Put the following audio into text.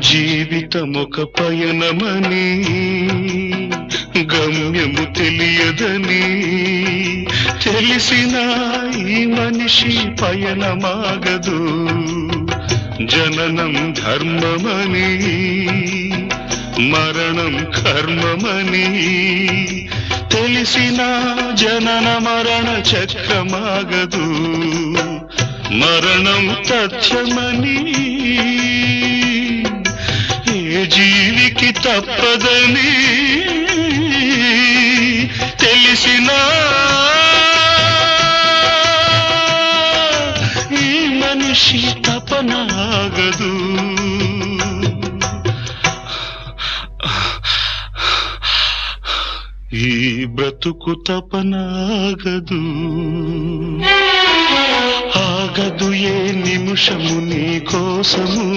జీవితమొక పయనమని గమ్యము తెలియదని తెలిసిన ఈ మనిషి పయనమాగదు. జననం ధర్మమని మరణం కర్మమని తెలిసిన జనన మరణ చక్రమాగదు. మరణం తథ్యమని ఏ జీవికి తప్పదని తెలిసిన ఈ మనిషి తపనాగదు. ఈ బ్రతుకు తపనాగదు. ఆగదు ఏ నిమిషము నీ కోసము.